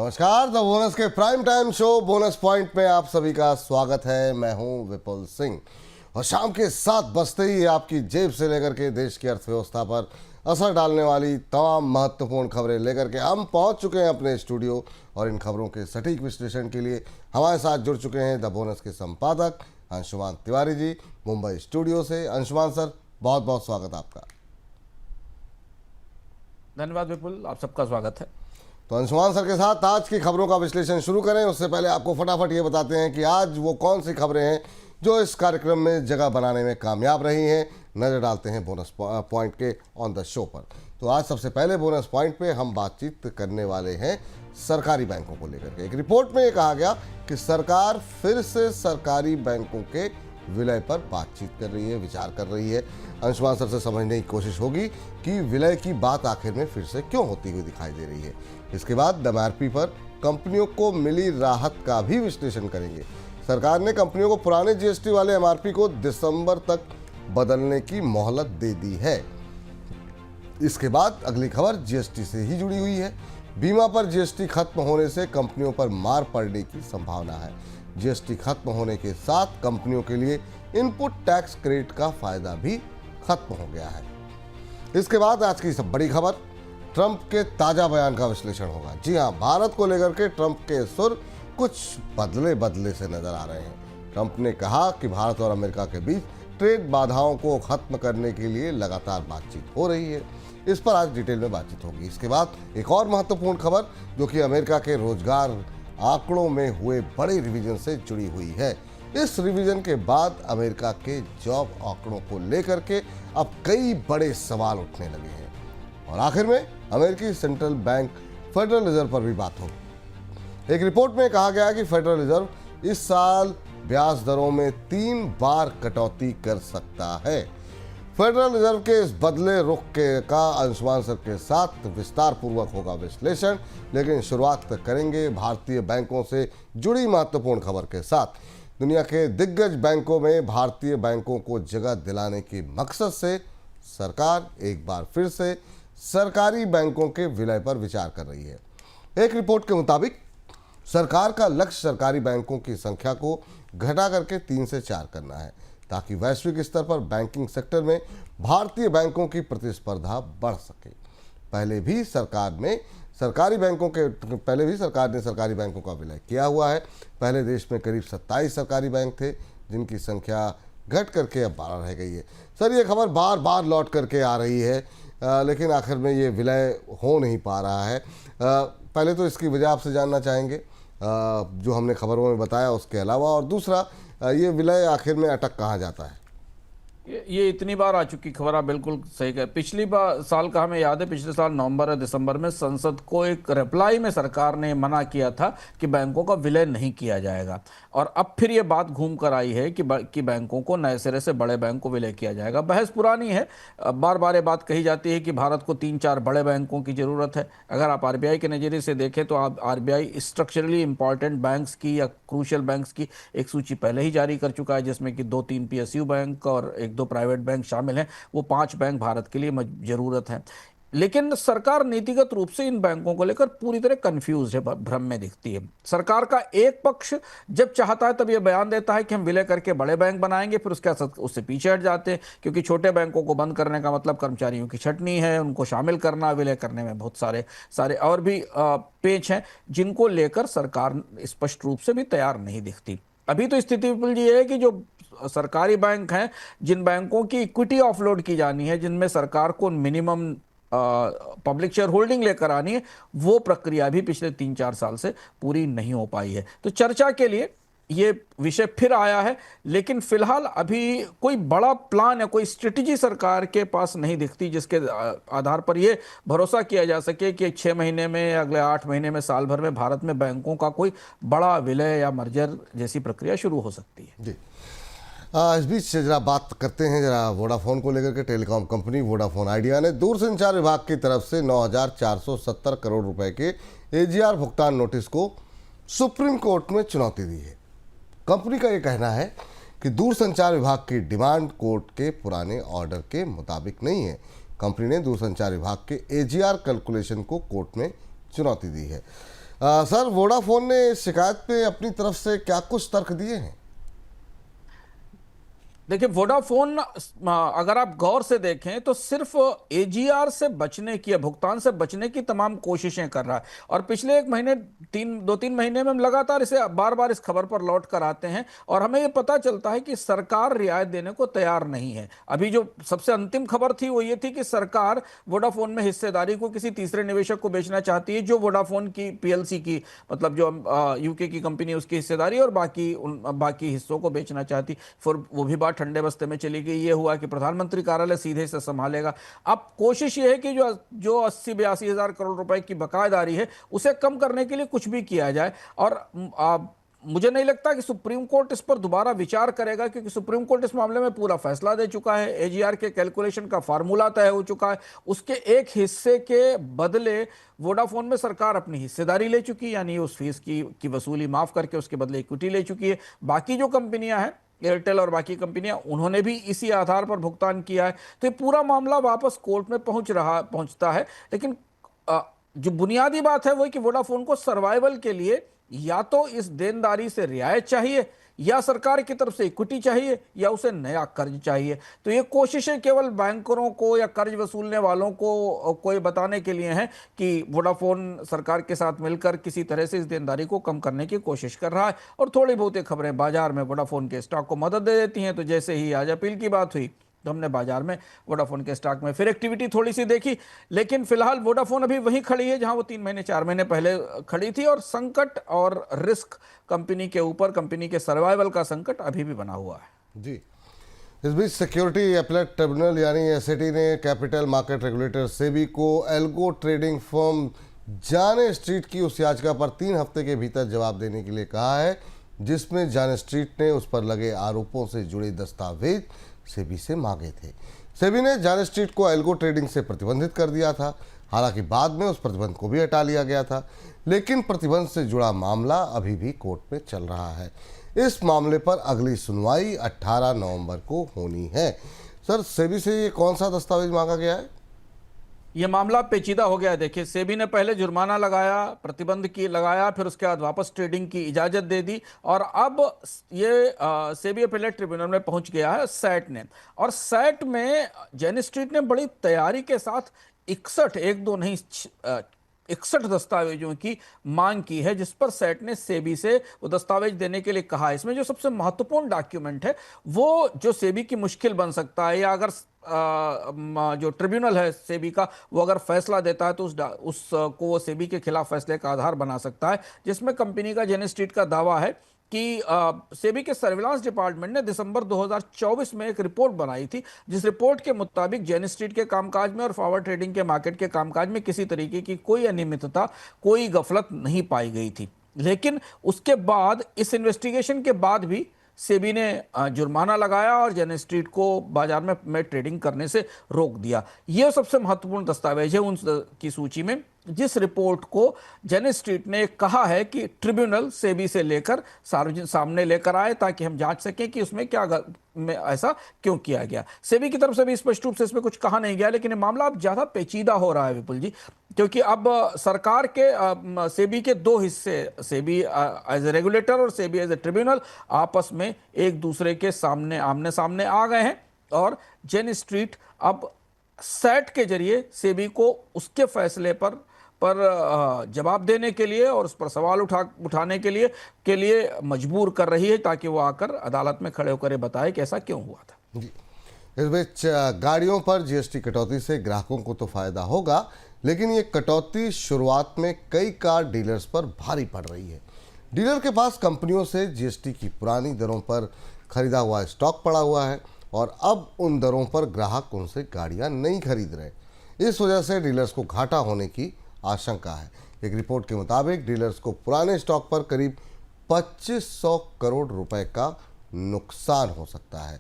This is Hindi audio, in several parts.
नमस्कार, द बोनस के prime time show bonus point में आप सभी का स्वागत है। मैं हूं विपुल सिंह और शाम के 7 बजते ही आपकी जेब से लेकर के देश की अर्थव्यवस्था पर असर डालने वाली तमाम महत्वपूर्ण खबरें लेकर के हम पहुंच चुके हैं अपने स्टूडियो। और इन खबरों के सटीक विश्लेषण के लिए हमारे साथ जुड़ चुके हैं द बोनस के संपादक अंशुमान तिवारी जी मुंबई स्टूडियो से। अंशुमान सर, बहुत बहुत स्वागत आपका। धन्यवाद विपुल, आप सबका स्वागत है। तो अंशुमान सर के साथ आज की खबरों का विश्लेषण शुरू करें उससे पहले आपको फटाफट ये बताते हैं कि आज वो कौन सी खबरें हैं जो इस कार्यक्रम में जगह बनाने में कामयाब रही हैं। नज़र डालते हैं बोनस पॉइंट के ऑन द शो पर। तो आज सबसे पहले बोनस पॉइंट पे हम बातचीत करने वाले हैं सरकारी बैंकों को लेकर के। एक रिपोर्ट में ये कहा गया कि सरकार फिर से सरकारी बैंकों के विलय पर बातचीत कर रही है, विचार कर रही है। अंशुमान सर से समझने की कोशिश होगी कि विलय की बात आखिर में फिर से क्यों होती हुई दिखाई दे रही है। इसके बाद एमआरपी पर कंपनियों को मिली राहत का भी विश्लेषण करेंगे। सरकार ने कंपनियों को पुराने जीएसटी वाले एमआरपी को दिसंबर तक बदलने की मोहलत दे दी है। इसके बाद अगली खबर जीएसटी से ही जुड़ी हुई है। बीमा पर जीएसटी खत्म होने से कंपनियों पर मार पड़ने की संभावना है। जीएसटी खत्म होने के साथ कंपनियों के लिए इनपुट टैक्स क्रेडिट का फायदा भी खत्म हो गया है। इसके बाद आज की सब बड़ी खबर, ट्रंप के ताजा बयान का विश्लेषण होगा। जी हां, भारत को लेकर के ट्रंप के सुर कुछ बदले से नजर आ रहे हैं। ट्रंप ने कहा कि भारत और अमेरिका के बीच ट्रेड बाधाओं को खत्म करने के लिए लगातार बातचीत हो रही है। इस पर आज डिटेल में बातचीत होगी। इसके बाद एक और महत्वपूर्ण खबर जो कि अमेरिका के रोजगार आंकड़ों में हुए बड़े रिवीजन से जुड़ी हुई है। इस रिवीजन के बाद अमेरिका के जॉब आंकड़ों को लेकर के अब कई बड़े सवाल उठने लगे हैं। और आखिर में अमेरिकी सेंट्रल बैंक फेडरल रिजर्व पर भी बात होगी। एक रिपोर्ट में कहा गया कि फेडरल रिजर्व इस साल ब्याज दरों में 3 बार कटौती कर सकता है। फेडरल रिजर्व के इस बदले रुख का अंशुमान सर के साथ विस्तार पूर्वक होगा विश्लेषण, लेकिन शुरुआत करेंगे भारतीय बैंकों से जुड़ी महत्वपूर्ण खबर के साथ। दुनिया के दिग्गज बैंकों में भारतीय बैंकों को जगह दिलाने के मकसद से सरकार एक बार फिर से सरकारी बैंकों के विलय पर विचार कर रही है। एक रिपोर्ट के मुताबिक सरकार का लक्ष्य सरकारी बैंकों की संख्या को घटा करके 3 से 4 करना है, ताकि वैश्विक स्तर पर बैंकिंग सेक्टर में भारतीय बैंकों की प्रतिस्पर्धा बढ़ सके। पहले भी सरकार ने सरकारी बैंकों का विलय किया हुआ है। पहले देश में करीब 27 सरकारी बैंक थे, जिनकी संख्या घट करके अब 12 रह गई है। सर, ये खबर बार बार लौट करके आ रही है, लेकिन आखिर में ये विलय हो नहीं पा रहा है। पहले तो इसकी वजह आपसे जानना चाहेंगे, जो हमने खबरों में बताया उसके अलावा, और दूसरा ये विलय आखिर में अटक कहाँ जाता है। ये इतनी बार आ चुकी खबर, आप बिल्कुल सही कहे। पिछली बार साल का हमें याद है, पिछले साल नवंबर और दिसंबर में संसद को एक रिप्लाई में सरकार ने मना किया था कि बैंकों का विलय नहीं किया जाएगा। और अब फिर ये बात घूम कर आई है कि बैंकों को नए सिरे से बड़े बैंक को विलय किया जाएगा। बहस पुरानी है, बार बार ये बात कही जाती है कि भारत को 3-4 बड़े बैंकों की ज़रूरत है। अगर आप आरबीआई के नज़रिए से देखें तो आप आरबीआई स्ट्रक्चरली इंपॉर्टेंट बैंक्स की या क्रूशियल बैंक्स की एक सूची पहले ही जारी कर चुका है, जिसमें कि 2-3 पीएसयू बैंक और 1-2 प्राइवेट बैंक शामिल हैं। वो 5 बैंक भारत के लिए जरूरत है। लेकिन सरकार नीतिगत रूप से इन बैंकों को लेकर पूरी तरह कंफ्यूज है, भ्रम में दिखती है। सरकार का एक पक्ष जब चाहता है तब यह बयान देता है कि हम विलय करके बड़े बैंक बनाएंगे, फिर उससे पीछे हट जाते हैं, क्योंकि छोटे बैंकों को बंद करने का मतलब कर्मचारियों की छटनी है, उनको शामिल करना। विलय करने में बहुत सारे और भी पेच हैं, जिनको लेकर सरकार स्पष्ट रूप से भी तैयार नहीं दिखती। अभी तो स्थिति विपुल जी है कि जो सरकारी बैंक हैं, जिन बैंकों की इक्विटी ऑफलोड की जानी है, जिनमें सरकार को मिनिमम पब्लिक शेयर होल्डिंग लेकर आनी है, वो प्रक्रिया भी पिछले 3-4 साल से पूरी नहीं हो पाई है। तो चर्चा के लिए ये विषय फिर आया है, लेकिन फिलहाल अभी कोई बड़ा प्लान या कोई स्ट्रेटेजी सरकार के पास नहीं दिखती, जिसके आधार पर ये भरोसा किया जा सके कि 6 महीने में, अगले 8 महीने में, साल भर में भारत में बैंकों का कोई बड़ा विलय या मर्जर जैसी प्रक्रिया शुरू हो सकती है। जी, इस बीच जरा बात करते हैं जरा वोडाफोन को लेकर के। टेलीकॉम कंपनी वोडाफोन आइडिया ने दूरसंचार विभाग की तरफ से 9,470 करोड़ रुपए के एजीआर भुगतान नोटिस को सुप्रीम कोर्ट में चुनौती दी है। कंपनी का ये कहना है कि दूरसंचार विभाग की डिमांड कोर्ट के पुराने ऑर्डर के मुताबिक नहीं है। कंपनी ने दूरसंचार विभाग के एजीआर कैलकुलेशन को कोर्ट में चुनौती दी है। सर, वोडाफोन ने इस शिकायत पे अपनी तरफ से क्या कुछ तर्क दिए हैं? देखिए, वोडाफोन अगर आप गौर से देखें तो सिर्फ एजीआर से बचने की, भुगतान से बचने की तमाम कोशिशें कर रहा है। और पिछले एक महीने, 2-3 महीने में हम लगातार इसे बार बार इस खबर पर लौट कर आते हैं और हमें यह पता चलता है कि सरकार रियायत देने को तैयार नहीं है। अभी जो सबसे अंतिम खबर थी वो ये थी कि सरकार वोडाफोन में हिस्सेदारी को किसी तीसरे निवेशक को बेचना चाहती है, जो वोडाफोन की पीएलसी की, मतलब जो यूके की कंपनी है उसकी हिस्सेदारी, और बाकी हिस्सों को बेचना चाहती। फिर वो भी बात ठंडे बस्ते में चली गई। ये हुआ कि प्रधानमंत्री कार्यालय सीधे से संभालेगा। अब कोशिश ये है कि जो 80-82 हजार करोड़ रुपए की बकायेदारी है उसे कम करने के लिए कुछ भी किया जाए। और मुझे नहीं लगता कि सुप्रीम कोर्ट इस पर दोबारा विचार करेगा, क्योंकि सुप्रीम कोर्ट इस मामले में पूरा फैसला दे चुका है। एजीआर के कैलकुलेशन का फार्मूला तय हो चुका है। उसके एक हिस्से के बदले वोडाफोन में सरकार अपनी हिस्सेदारी ले चुकी है, यानी उस फीस की वसूली माफ करके उसके बदले इक्विटी ले चुकी है। बाकी जो कंपनियां हैं, एयरटेल और बाकी कंपनियां, उन्होंने भी इसी आधार पर भुगतान किया है। तो ये पूरा मामला वापस कोर्ट में पहुंचता है। लेकिन जो बुनियादी बात है वो कि वोडाफोन को सर्वाइवल के लिए या तो इस देनदारी से रियायत चाहिए, या सरकार की तरफ से इक्विटी चाहिए, या उसे नया कर्ज चाहिए। तो ये कोशिशें केवल बैंकरों को या कर्ज वसूलने वालों को ये बताने के लिए हैं कि वोडाफोन सरकार के साथ मिलकर किसी तरह से इस देनदारी को कम करने की कोशिश कर रहा है। और थोड़ी बहुत खबरें बाजार में वोडाफोन के स्टॉक को मदद दे देती हैं। तो जैसे ही आज अपील की बात हुई तो हमने बाजार में वोडाफोन के स्टॉक में फिर एक्टिविटी थोड़ी सी देखी। लेकिन फिलहाल वोडाफोन अभी वहीं खड़ी है जहां वो 3-4 महीने पहले खड़ी थी, और संकट और रिस्क कंपनी के ऊपर, कंपनी के सर्वाइवल का संकट अभी भी बना हुआ है। जी। इस बीच सिक्योरिटी अपीलेट ट्रिब्यूनल यानी एसएटी ने कैपिटल मार्केट रेगुलेटर सेबी को एल्गो ट्रेडिंग फर्म जाने स्ट्रीट की उस याचिका पर 3 हफ्ते के भीतर जवाब देने के लिए कहा है, जिसमें जाने स्ट्रीट ने उस पर लगे आरोपों से जुड़े दस्तावेज सेबी से मांगे थे। सेबी ने जाने स्ट्रीट को एल्गो ट्रेडिंग से प्रतिबंधित कर दिया था। हालांकि बाद में उस प्रतिबंध को भी हटा लिया गया था, लेकिन प्रतिबंध से जुड़ा मामला अभी भी कोर्ट में चल रहा है। इस मामले पर अगली सुनवाई 18 नवंबर को होनी है। सर, सेबी से ये कौन सा दस्तावेज मांगा गया है? यह मामला पेचीदा हो गया है। देखिए, सेबी ने पहले जुर्माना लगाया, प्रतिबंध की लगाया, फिर उसके बाद वापस ट्रेडिंग की इजाजत दे दी, और अब ये सेबी अपीलेट ट्रिब्यूनल में पहुंच गया है सैट ने। और सैट में जैन स्ट्रीट ने बड़ी तैयारी के साथ 61, एक दो नहीं 61 दस्तावेजों की मांग की है, जिस पर सैट ने सेबी से वो दस्तावेज देने के लिए कहा है। इसमें जो सबसे महत्वपूर्ण डॉक्यूमेंट है वो जो सेबी की मुश्किल बन सकता है, या अगर जो ट्रिब्यूनल है सेबी का वो अगर फैसला देता है तो उसको वो सेबी के खिलाफ फैसले का आधार बना सकता है, जिसमें कंपनी का जेन स्ट्रीट का दावा है कि सेबी के सर्विलांस डिपार्टमेंट ने दिसंबर 2024 में एक रिपोर्ट बनाई थी, जिस रिपोर्ट के मुताबिक जेन स्ट्रीट के कामकाज में और फॉरवर्ड ट्रेडिंग के मार्केट के कामकाज में किसी तरीके की कोई अनियमितता, कोई गफलत नहीं पाई गई थी। लेकिन उसके बाद, इस इन्वेस्टिगेशन के बाद भी सेबी ने जुर्माना लगाया और जेन स्ट्रीट को बाजार में ट्रेडिंग करने से रोक दिया। यह सबसे महत्वपूर्ण दस्तावेज है उन की सूची में, जिस रिपोर्ट को जेन स्ट्रीट ने कहा है कि ट्रिब्यूनल सेबी से लेकर सार्वजनिक सामने लेकर आए, ताकि हम जांच सकें कि उसमें में ऐसा क्यों किया गया। सेबी की तरफ से भी स्पष्ट रूप से इसमें कुछ कहा नहीं गया, लेकिन ये मामला अब ज्यादा पेचीदा हो रहा है विपुल जी, क्योंकि अब सरकार के सेबी के 2 हिस्से, सेबी एज ए रेगुलेटर और सेबी एज ए ट्रिब्यूनल, आपस में एक दूसरे के सामने आमने सामने आ गए हैं। और जेन स्ट्रीट अब सैट के जरिए सेबी को उसके फैसले पर जवाब देने के लिए और उस पर सवाल उठाने के लिए मजबूर कर रही है, ताकि वो आकर अदालत में खड़े होकर बताए कि ऐसा क्यों हुआ था। जी। इस बीच गाड़ियों पर जीएसटी कटौती से ग्राहकों को तो फायदा होगा, लेकिन ये कटौती शुरुआत में कई कार डीलर्स पर भारी पड़ रही है। डीलर के पास कंपनियों से जीएसटी की पुरानी दरों पर खरीदा हुआ स्टॉक पड़ा हुआ है, और अब उन दरों पर ग्राहक उनसे गाड़ियां नहीं खरीद रहे। इस वजह से डीलर्स को घाटा होने की आशंका है। एक रिपोर्ट के मुताबिक डीलर्स को पुराने स्टॉक पर करीब 2500 करोड़ रुपए का नुकसान हो सकता है।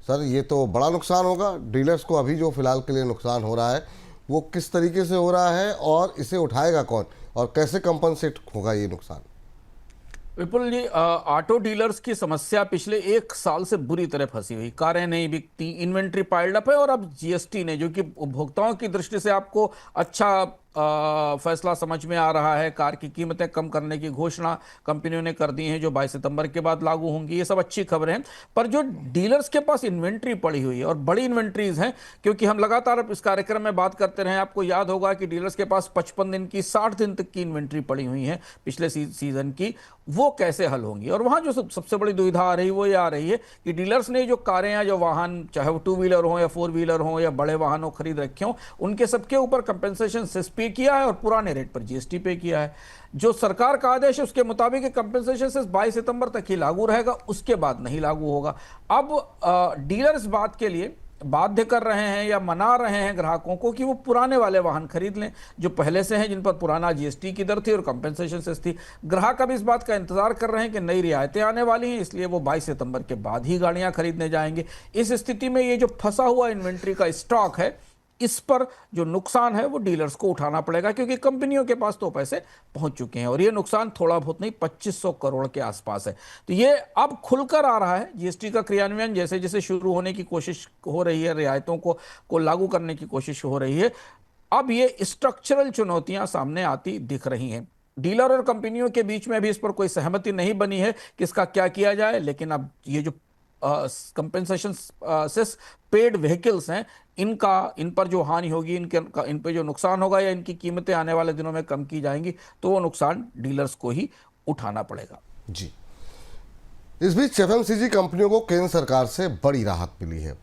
सर, ये तो बड़ा नुकसान होगा डीलर्स को। अभी जो फिलहाल के लिए नुकसान हो रहा है वो किस तरीके से हो रहा है, और इसे उठाएगा कौन, और कैसे कंपनसेट होगा ये नुकसान? विपुल जी, ऑटो डीलर्स की समस्या पिछले 1 साल से बुरी तरह फंसी हुई। कारें नहीं बिकती, इन्वेंट्री पाइल्ड अप है, और अब जीएसटी ने, जो कि उपभोक्ताओं की दृष्टि से आपको अच्छा फैसला समझ में आ रहा है। कार की कीमतें कम करने की घोषणा कंपनियों ने कर दी है, जो 22 सितंबर के बाद लागू होंगी। ये सब अच्छी खबरें हैं, पर जो डीलर्स के पास इन्वेंट्री पड़ी हुई है और बड़ी इन्वेंट्रीज हैं, क्योंकि हम लगातार इस कार्यक्रम में बात करते रहे, आपको याद होगा कि डीलर्स के पास 55 दिन की 60 दिन तक की इन्वेंट्री पड़ी हुई है पिछले सीजन की, वो कैसे हल होंगी। और वहां जो सबसे बड़ी दुविधा आ रही है वो ये आ रही है कि डीलर्स ने जो कारें या जो वाहन, चाहे वो 2 व्हीलर हो या 4 व्हीलर हो या बड़े वाहनों खरीद रखे हो, उनके सबके ऊपर कंपेंसेशन सेस पे किया है और पुराने रेट पर जीएसटी पे किया है। जो सरकार का आदेश है उसके मुताबिक कंपेंसेशन सेस 22 सितंबर तक ही लागू रहेगा, उसके बाद नहीं लागू होगा। अब डीलर इस बात के लिए बाध्य कर रहे हैं या मना रहे हैं ग्राहकों को कि वो पुराने वाले वाहन खरीद लें जो पहले से हैं, जिन पर पुराना जीएसटी की दर थी और कंपेंसेशन सेस थी। ग्राहक अब इस बात का इंतजार कर रहे हैं कि नई रियायतें आने वाली हैं, इसलिए वो 22 सितंबर के बाद ही गाड़ियां खरीदने जाएंगे। इस स्थिति में ये जो फंसा हुआ इन्वेंट्री का स्टॉक है, इस पर जो नुकसान है वो डीलर्स को उठाना पड़ेगा, क्योंकि कंपनियों के पास तो पैसे पहुंच चुके हैं और ये नुकसान थोड़ा बहुत नहीं 2500 करोड़ के आसपास है। तो ये अब खुलकर आ रहा है। जीएसटी का क्रियान्वयन जैसे जैसे शुरू होने की कोशिश हो रही है, रियायतों को लागू करने की कोशिश हो रही है, अब ये स्ट्रक्चरल चुनौतियां सामने आती दिख रही हैं। डीलर और कंपनियों के बीच में भी इस पर कोई सहमति नहीं बनी है कि इसका क्या किया जाए, लेकिन अब ये जो कंपेंसेशन सेस पेड व्हीकल्स हैं, इन पर जो हानि होगी, इन पर जो नुकसान होगा या इनकी कीमतें आने वाले दिनों में कम की जाएंगी, तो वो नुकसान डीलर्स को ही उठाना पड़ेगा। जी, इस बीच एफएमसीजी कंपनियों को केंद्र सरकार से बड़ी राहत मिली है।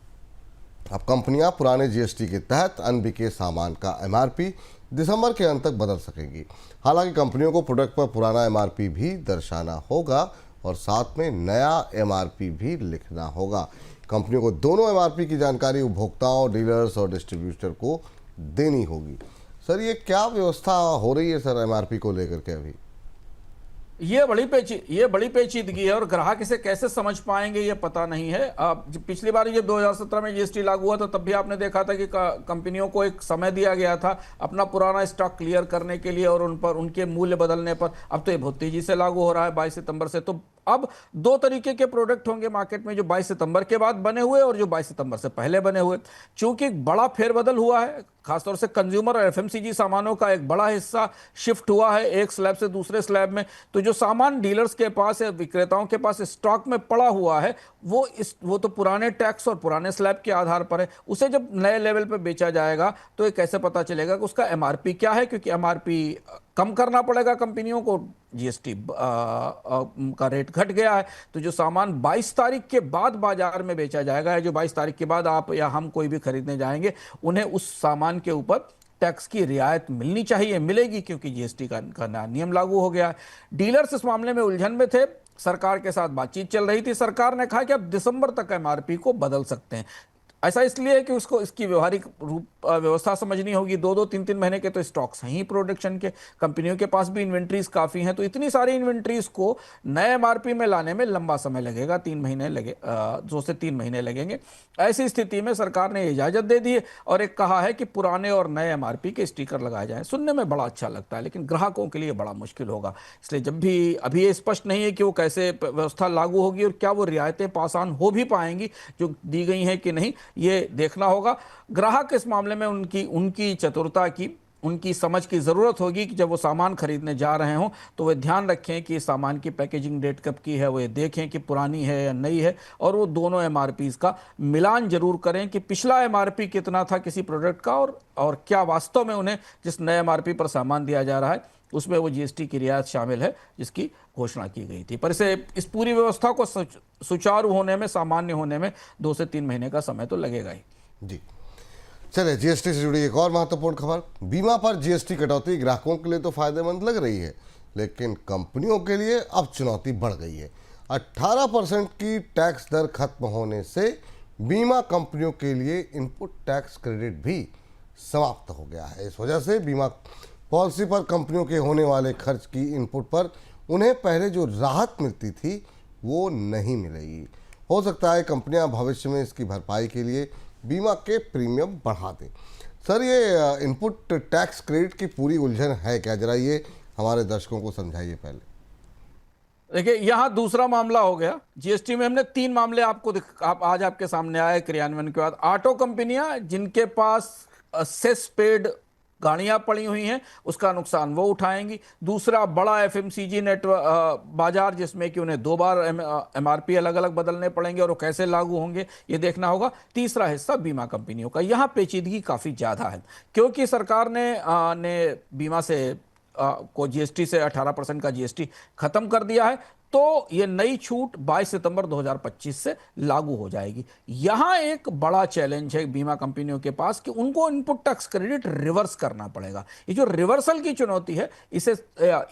अब कंपनियां पुराने जीएसटी के तहत अनबिके सामान का एमआरपी दिसंबर के अंत तक बदल सकेंगी। हालांकि कंपनियों को प्रोडक्ट पर पुराना एमआरपी भी दर्शाना होगा और साथ में नया एमआरपी भी लिखना होगा। कंपनियों को दोनों एमआरपी की जानकारी उपभोक्ताओं, डीलर्स और डिस्ट्रीब्यूटर को देनी होगी। सर, ये क्या व्यवस्था हो रही है सर एमआरपी को लेकर के? अभी ये बड़ी पेचीदगी है और ग्राहक इसे कैसे समझ पाएंगे ये पता नहीं है। पिछली बार जब 2017 में जीएसटी लागू हुआ था, तब भी आपने देखा था कि कंपनियों को एक समय दिया गया था अपना पुराना स्टॉक क्लियर करने के लिए और उन पर उनके मूल्य बदलने पर। अब तो ये बहुत तेजी से लागू हो रहा है 22 सितंबर से। तो अब दो तरीके के प्रोडक्ट होंगे मार्केट में, जो 22 सितंबर के बाद बने हुए और जो 22 सितंबर से पहले बने हुए। चूंकि बड़ा फेरबदल हुआ है, खासतौर से कंज्यूमर और एफएमसीजी सामानों का एक बड़ा हिस्सा शिफ्ट हुआ है एक स्लैब से दूसरे स्लैब में, तो जो सामान डीलर्स के पास या विक्रेताओं के पास स्टॉक में पड़ा हुआ है वो तो पुराने टैक्स और पुराने स्लैब के आधार पर है। उसे जब नए लेवल पर बेचा जाएगा तो ये कैसे पता चलेगा कि उसका एमआरपी क्या है, क्योंकि एमआरपी कम करना पड़ेगा कंपनियों को, जीएसटी का रेट घट गया है। तो जो सामान 22 तारीख के बाद बाजार में बेचा जाएगा, या जो 22 तारीख के बाद आप या हम कोई भी खरीदने जाएंगे, उन्हें उस सामान के ऊपर टैक्स की रियायत मिलनी चाहिए, मिलेगी, क्योंकि जीएसटी का नया नियम लागू हो गया है। डीलर्स इस मामले में उलझन में थे, सरकार के साथ बातचीत चल रही थी। सरकार ने कहा कि अब दिसंबर तक एमआरपी को बदल सकते हैं। ऐसा इसलिए कि उसको इसकी व्यवहारिक व्यवस्था समझनी होगी। 2-3 महीने के तो स्टॉक्स हैं ही प्रोडक्शन के, कंपनियों के पास भी इन्वेंट्रीज काफ़ी हैं, तो इतनी सारी इन्वेंट्रीज को नए एमआरपी में लाने में लंबा समय लगेगा, 2 से 3 महीने लगेंगे। ऐसी स्थिति में सरकार ने इजाज़त दे दी है और एक कहा है कि पुराने और नए एमआरपी के स्टिकर लगाए जाएं। सुनने में बड़ा अच्छा लगता है, लेकिन ग्राहकों के लिए बड़ा मुश्किल होगा। इसलिए जब भी अभी ये स्पष्ट नहीं है कि वो कैसे व्यवस्था लागू होगी और क्या वो रियायतें पास ऑन हो भी पाएंगी जो दी गई हैं कि नहीं, ये देखना होगा। ग्राहक इस मामले में उनकी चतुरता की, उनकी समझ की ज़रूरत होगी कि जब वो सामान खरीदने जा रहे हों तो वे ध्यान रखें कि सामान की पैकेजिंग डेट कब की है, वो ये देखें कि पुरानी है या नई है, और वो दोनों एमआरपीज़ का मिलान जरूर करें कि पिछला एमआरपी कितना था किसी प्रोडक्ट का और क्या वास्तव में उन्हें जिस नए एमआरपी पर सामान दिया जा रहा है उसमें वो जीएसटी की रियायत शामिल है जिसकी घोषणा की गई थी। पर इस पूरी व्यवस्था को सुचारू होने में, सामान्य होने में 2 से 3 महीने का समय तो लगेगा ही। जी, चलिए, जीएसटी से जुड़ी एक और महत्वपूर्ण खबर। बीमा पर जीएसटी कटौती ग्राहकों के लिए तो फायदेमंद लग रही है, लेकिन कंपनियों के लिए अब चुनौती बढ़ गई है। 18% की टैक्स दर खत्म होने से बीमा कंपनियों के लिए इनपुट टैक्स क्रेडिट भी समाप्त हो गया है। इस वजह से बीमा पॉलिसी पर कंपनियों के होने वाले खर्च की इनपुट पर उन्हें पहले जो राहत मिलती थी वो नहीं मिलेगी। हो सकता है कंपनियां भविष्य में इसकी भरपाई के लिए बीमा के प्रीमियम बढ़ा दें। सर, ये इनपुट टैक्स क्रेडिट की पूरी उलझन है क्या? जरा ये हमारे दर्शकों को समझाइए पहले। देखिए, यहाँ दूसरा मामला हो गया। जीएसटी में हमने 3 मामले आज आपके सामने आए क्रियान्वयन के बाद। ऑटो कंपनियां जिनके पास सेस पेड गाड़ियां पड़ी हुई हैं उसका नुकसान वो उठाएंगी। दूसरा बड़ा एफएमसीजी नेटवर्क बाजार जिसमें कि उन्हें 2 बार एमआरपी अलग अलग बदलने पड़ेंगे और वो कैसे लागू होंगे ये देखना होगा। तीसरा हिस्सा बीमा कंपनियों का, यहां पेचीदगी काफी ज्यादा है क्योंकि सरकार ने बीमा से को जीएसटी से 18% का जीएसटी खत्म कर दिया है, तो ये नई छूट 22 सितंबर 2025 से लागू हो जाएगी। यहां एक बड़ा चैलेंज है बीमा कंपनियों के पास कि उनको इनपुट टैक्स क्रेडिट रिवर्स करना पड़ेगा। ये जो रिवर्सल की चुनौती है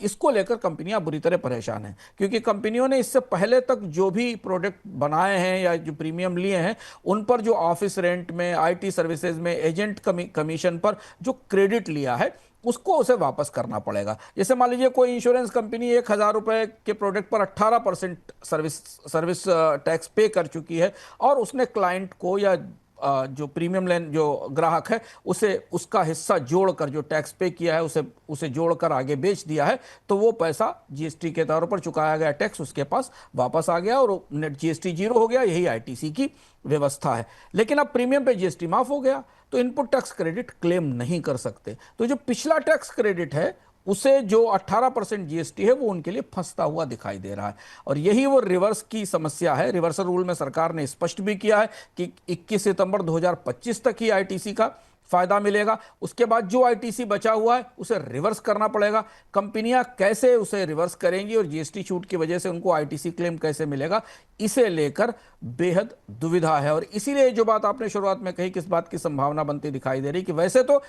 इसको लेकर कंपनियां बुरी तरह परेशान हैं क्योंकि कंपनियों ने इससे पहले तक जो भी प्रोडक्ट बनाए हैं या जो प्रीमियम लिए हैं उन पर जो ऑफिस रेंट में, आईटी सर्विसेज में, एजेंट कमीशन पर जो क्रेडिट लिया है उसको उसे वापस करना पड़ेगा। जैसे मान लीजिए कोई इंश्योरेंस कंपनी 1,000 रुपए के प्रोडक्ट पर 18% सर्विस टैक्स पे कर चुकी है और उसने क्लाइंट को या जो प्रीमियम लेन जो ग्राहक है उसे उसका हिस्सा जोड़कर जो टैक्स पे किया है उसे जोड़कर आगे बेच दिया है, तो वो पैसा जीएसटी के तौर पर चुकाया गया टैक्स उसके पास वापस आ गया और नेट जीएसटी 0 हो गया। यही आईटीसी की व्यवस्था है। लेकिन अब प्रीमियम पे जीएसटी माफ हो गया तो इनपुट टैक्स क्रेडिट क्लेम नहीं कर सकते। तो जो पिछला टैक्स क्रेडिट है उसे जो 18% जीएसटी है वो उनके लिए फंसता हुआ दिखाई दे रहा है और यही वो रिवर्स की समस्या है। रिवर्सल रूल में सरकार ने स्पष्ट भी किया है कि 21 सितंबर 2025 तक ही आईटीसी का फायदा मिलेगा। उसके बाद जो आईटीसी बचा हुआ है उसे रिवर्स करना पड़ेगा। कंपनियां कैसे उसे रिवर्स करेंगी और जीएसटी छूट की वजह से उनको आईटीसी क्लेम कैसे मिलेगा, इसे लेकर बेहद दुविधा है। और इसीलिए जो बात आपने शुरुआत में कही कि इस बात की संभावना बनती दिखाई दे रही कि वैसे तो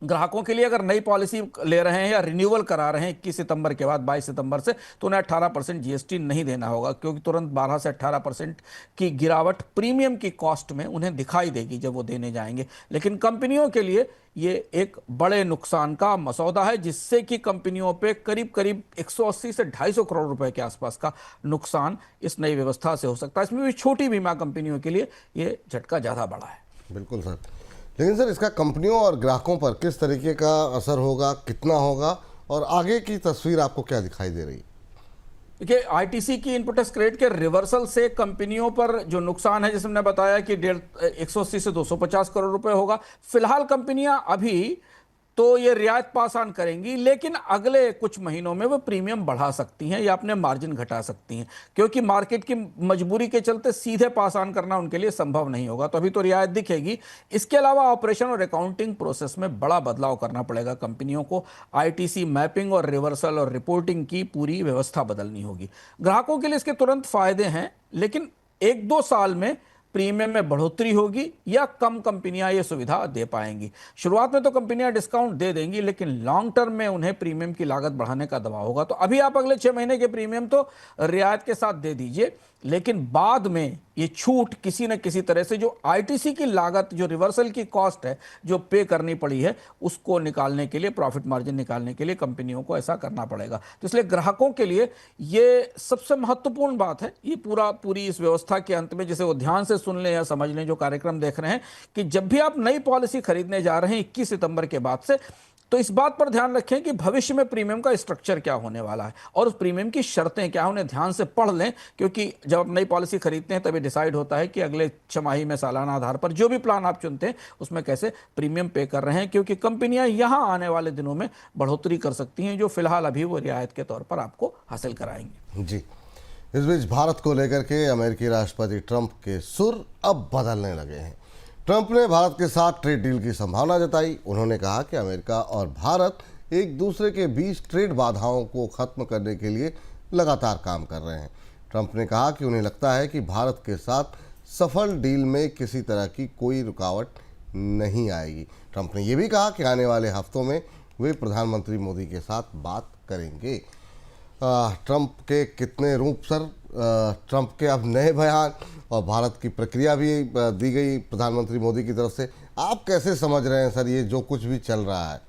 ग्राहकों के लिए अगर नई पॉलिसी ले रहे हैं या रिन्यूअल करा रहे हैं 21 सितंबर के बाद 22 सितंबर से, तो उन्हें 18% जीएसटी नहीं देना होगा क्योंकि तुरंत 12 से 18% की गिरावट प्रीमियम की कॉस्ट में उन्हें दिखाई देगी जब वो देने जाएंगे। लेकिन कंपनियों के लिए ये एक बड़े नुकसान का मसौदा है जिससे कि कंपनियों पे करीब करीब 180 से 250 करोड़ रुपए के आसपास का नुकसान इस नई व्यवस्था से हो सकता है। इसमें भी छोटी बीमा कंपनियों के लिए ये झटका ज़्यादा बड़ा है। बिल्कुल सर। लेकिन सर इसका कंपनियों और ग्राहकों पर किस तरीके का असर होगा, कितना होगा और आगे की तस्वीर आपको क्या दिखाई दे रही है? देखिए, आईटीसी की इनपुट टैक्स क्रेडिट के रिवर्सल से कंपनियों पर जो नुकसान है, जैसे हमने बताया कि 180 से 250 करोड़ रुपए होगा। फिलहाल कंपनियां अभी तो ये रियायत पास ऑन करेंगी, लेकिन अगले कुछ महीनों में वो प्रीमियम बढ़ा सकती हैं या अपने मार्जिन घटा सकती हैं क्योंकि मार्केट की मजबूरी के चलते सीधे पास ऑन करना उनके लिए संभव नहीं होगा। तो अभी तो रियायत दिखेगी। इसके अलावा ऑपरेशन और अकाउंटिंग प्रोसेस में बड़ा बदलाव करना पड़ेगा कंपनियों को। आईटीसी मैपिंग और रिवर्सल और रिपोर्टिंग की पूरी व्यवस्था बदलनी होगी। ग्राहकों के लिए इसके तुरंत फायदे हैं, लेकिन 1-2 साल में प्रीमियम में बढ़ोतरी होगी या कम कंपनियां ये सुविधा दे पाएंगी। शुरुआत में तो कंपनियां डिस्काउंट दे देंगी, लेकिन लॉन्ग टर्म में उन्हें प्रीमियम की लागत बढ़ाने का दबाव होगा। तो अभी आप अगले 6 महीने के प्रीमियम तो रियायत के साथ दे दीजिए, लेकिन बाद में ये छूट किसी न किसी तरह से जो आईटीसी की लागत, जो रिवर्सल की कॉस्ट है जो पे करनी पड़ी है, उसको निकालने के लिए, प्रॉफिट मार्जिन निकालने के लिए कंपनियों को ऐसा करना पड़ेगा। तो इसलिए ग्राहकों के लिए ये सबसे महत्वपूर्ण बात है। ये पूरी इस व्यवस्था के अंत में, जिसे वो ध्यान से सुन लें या समझ लें जो कार्यक्रम देख रहे हैं, कि जब भी आप नई पॉलिसी खरीदने जा रहे हैं 21 सितंबर के बाद से, तो इस बात पर ध्यान रखें कि भविष्य में प्रीमियम का स्ट्रक्चर क्या होने वाला है और उस प्रीमियम की शर्तें क्या, उन्हें ध्यान से पढ़ लें क्योंकि जब आप नई पॉलिसी खरीदते हैं तभी डिसाइड होता है कि अगले छमाही में, सालाना आधार पर जो भी प्लान आप चुनते हैं उसमें कैसे प्रीमियम पे कर रहे हैं, क्योंकि कंपनियां यहां आने वाले दिनों में बढ़ोतरी कर सकती हैं जो फिलहाल अभी वो रियायत के तौर पर आपको हासिल कराएंगे। जी। इस बीच भारत को लेकर के अमेरिकी राष्ट्रपति ट्रंप के सुर अब बदलने लगे हैं। ट्रंप ने भारत के साथ ट्रेड डील की संभावना जताई। उन्होंने कहा कि अमेरिका और भारत एक दूसरे के बीच ट्रेड बाधाओं को खत्म करने के लिए लगातार काम कर रहे हैं। ट्रंप ने कहा कि उन्हें लगता है कि भारत के साथ सफल डील में किसी तरह की कोई रुकावट नहीं आएगी। ट्रंप ने यह भी कहा कि आने वाले हफ्तों में वे प्रधानमंत्री मोदी के साथ बात करेंगे। ट्रंप के कितने रूप सर? ट्रंप के अब नए बयान और भारत की प्रक्रिया भी दी गई प्रधानमंत्री मोदी की तरफ से। आप कैसे समझ रहे हैं सर ये जो कुछ भी चल रहा है?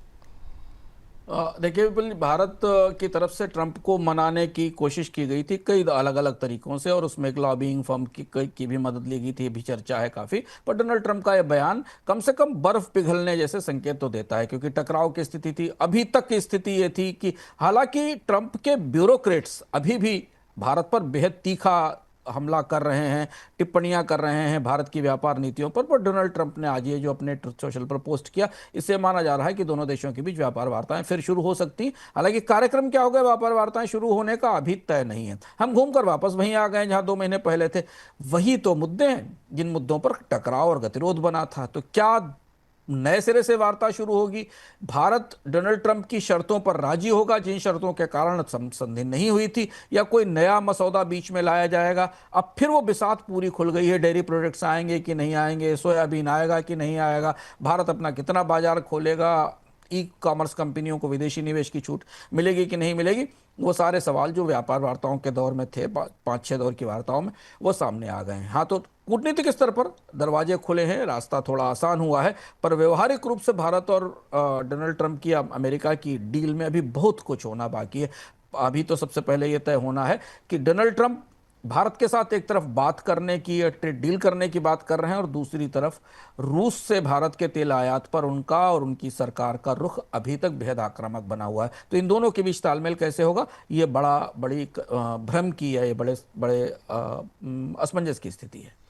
देखिए, भारत की तरफ से ट्रंप को मनाने की कोशिश की गई थी कई अलग अलग तरीकों से, और उसमें एक लॉबिंग फर्म की भी मदद ली गई थी। भी चर्चा है काफ़ी, पर डोनाल्ड ट्रंप का यह बयान कम से कम बर्फ पिघलने जैसे संकेत तो देता है, क्योंकि टकराव की स्थिति थी। अभी तक की स्थिति ये थी कि हालांकि ट्रंप के ब्यूरोक्रेट्स अभी भी भारत पर बेहद तीखा हमला कर रहे हैं, टिप्पणियां कर रहे हैं भारत की व्यापार नीतियों पर डोनाल्ड ट्रंप ने आज ये जो अपने ट्रुथ सोशल पर पोस्ट किया, इससे माना जा रहा है कि दोनों देशों के बीच व्यापार वार्ताएं फिर शुरू हो सकती हैं। हालांकि कार्यक्रम क्या होगा व्यापार वार्ताएं शुरू होने का अभी तय नहीं है। हम घूमकर वापस वहीं आ गए जहां 2 महीने पहले थे। वही तो मुद्दे हैं जिन मुद्दों पर टकराव और गतिरोध बना था। तो क्या नए सिरे से वार्ता शुरू होगी? भारत डोनाल्ड ट्रंप की शर्तों पर राजी होगा जिन शर्तों के कारण संधि नहीं हुई थी, या कोई नया मसौदा बीच में लाया जाएगा? अब फिर वो बिसात पूरी खुल गई है, डेयरी प्रोडक्ट्स आएंगे कि नहीं आएंगे, सोयाबीन आएगा कि नहीं आएगा, भारत अपना कितना बाजार खोलेगा, ई कॉमर्स कंपनियों को विदेशी निवेश की छूट मिलेगी कि नहीं मिलेगी, वो सारे सवाल जो व्यापार वार्ताओं के दौर में थे, 5-6 दौर की वार्ताओं में, वो सामने आ गए हैं। हाँ, तो कूटनीतिक स्तर पर दरवाजे खुले हैं, रास्ता थोड़ा आसान हुआ है, पर व्यवहारिक रूप से भारत और डोनाल्ड ट्रंप की अमेरिका की डील में अभी बहुत कुछ होना बाकी है। अभी तो सबसे पहले यह तय होना है कि डोनाल्ड ट्रंप भारत के साथ एक तरफ बात करने की, ट्रेड डील करने की बात कर रहे हैं, और दूसरी तरफ रूस से भारत के तेल आयात पर उनका और उनकी सरकार का रुख अभी तक बेहद आक्रामक बना हुआ है। तो इन दोनों के बीच तालमेल कैसे होगा, ये बड़ी भ्रम की है, ये बड़े बड़े असमंजस की स्थिति है।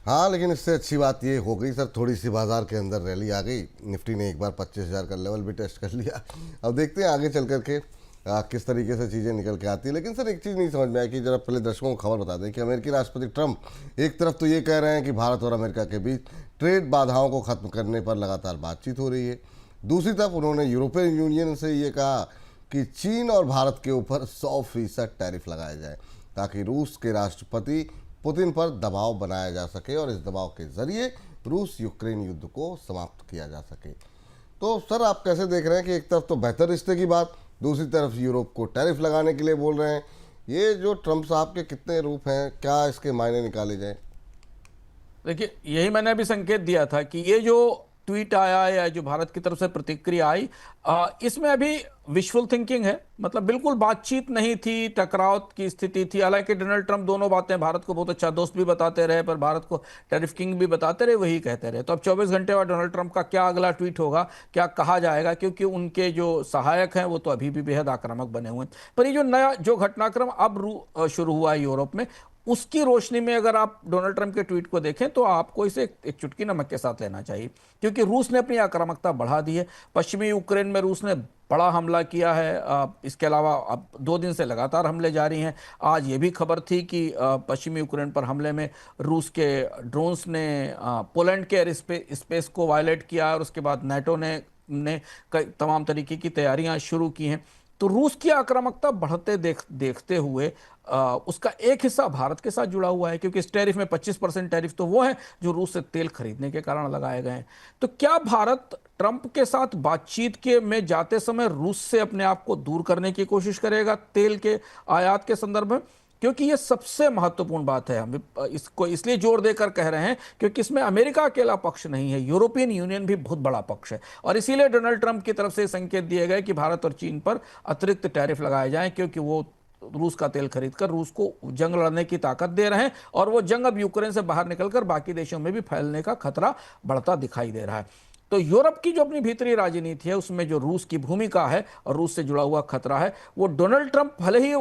हाँ, लेकिन इससे अच्छी बात ये हो गई सर, थोड़ी सी बाजार के अंदर रैली आ गई, निफ्टी ने एक बार 25,000 का लेवल भी टेस्ट कर लिया। अब देखते हैं आगे चल करके किस तरीके से चीज़ें निकल के आती है। लेकिन सर एक चीज़ नहीं समझ में आया कि जरा पहले दर्शकों को खबर बता दें कि अमेरिकी राष्ट्रपति ट्रंप एक तरफ तो ये कह रहे हैं कि भारत और अमेरिका के बीच ट्रेड बाधाओं को खत्म करने पर लगातार बातचीत हो रही है, दूसरी तरफ उन्होंने यूरोपियन यूनियन से ये कहा कि चीन और भारत के ऊपर 100% टैरिफ लगाए जाए ताकि रूस के राष्ट्रपति पुतिन पर दबाव बनाया जा सके और इस दबाव के जरिए रूस यूक्रेन युद्ध को समाप्त किया जा सके। तो सर आप कैसे देख रहे हैं कि एक तरफ तो बेहतर रिश्ते की बात, दूसरी तरफ यूरोप को टैरिफ लगाने के लिए बोल रहे हैं? ये जो ट्रंप साहब के कितने रूप हैं, क्या इसके मायने निकाले जाए? देखिए, यही मैंने अभी संकेत दिया था कि ये जो ट्वीट आया या जो भारत की तरफ से प्रतिक्रिया आई, इसमें अभी विशफुल थिंकिंग है। मतलब बिल्कुल बातचीत नहीं थी, टकराव की स्थिति थी। हालांकि डोनाल्ड ट्रंप दोनों बातें भारत को बहुत अच्छा दोस्त भी बताते रहे, पर भारत को टैरिफ किंग भी बताते रहे, वही कहते रहे। तो अब 24 घंटे बाद डोनाल्ड ट्रंप का क्या अगला ट्वीट होगा, क्या कहा जाएगा, क्योंकि उनके जो सहायक हैं वो तो अभी भी बेहद आक्रामक बने हुए हैं। पर ये जो नया जो घटनाक्रम अब शुरू हुआ है यूरोप में, उसकी रोशनी में अगर आप डोनाल्ड ट्रंप के ट्वीट को देखें तो आपको इसे एक चुटकी नमक के साथ लेना चाहिए, क्योंकि रूस ने अपनी आक्रामकता बढ़ा दी है। पश्चिमी यूक्रेन में रूस ने बड़ा हमला किया है। इसके अलावा अब 2 दिन से लगातार हमले जारी हैं। आज ये भी खबर थी कि पश्चिमी यूक्रेन पर हमले में रूस के ड्रोन्स ने पोलैंड के एयर स्पेस को वायलेट किया, और उसके बाद नाटो ने तमाम तरीके की तैयारियां शुरू की हैं। तो रूस की आक्रामकता बढ़ते देखते हुए उसका एक हिस्सा भारत के साथ जुड़ा हुआ है, क्योंकि इस टैरिफ में 25% टैरिफ तो वो है जो रूस से तेल खरीदने के कारण लगाए गए हैं। तो क्या भारत ट्रंप के साथ बातचीत के में जाते समय रूस से अपने आप को दूर करने की कोशिश करेगा तेल के आयात के संदर्भ में? क्योंकि ये सबसे महत्वपूर्ण बात है। हम इसको इसलिए जोर देकर कह रहे हैं क्योंकि इसमें अमेरिका अकेला पक्ष नहीं है, यूरोपियन यूनियन भी बहुत बड़ा पक्ष है। और इसीलिए डोनाल्ड ट्रंप की तरफ से संकेत दिए गए कि भारत और चीन पर अतिरिक्त टैरिफ लगाए जाएं, क्योंकि वो रूस का तेल खरीदकर रूस को जंग लड़ने की ताकत दे रहे हैं, और वो जंग अब यूक्रेन से बाहर निकलकर बाकी देशों में भी फैलने का खतरा बढ़ता दिखाई दे रहा है। तो यूरोप की जो अपनी भीतरी राजनीति है, उसमें जो रूस की भूमिका है और रूस से जुड़ा हुआ खतरा है, वो डोनाल्ड ट्रंप भले ही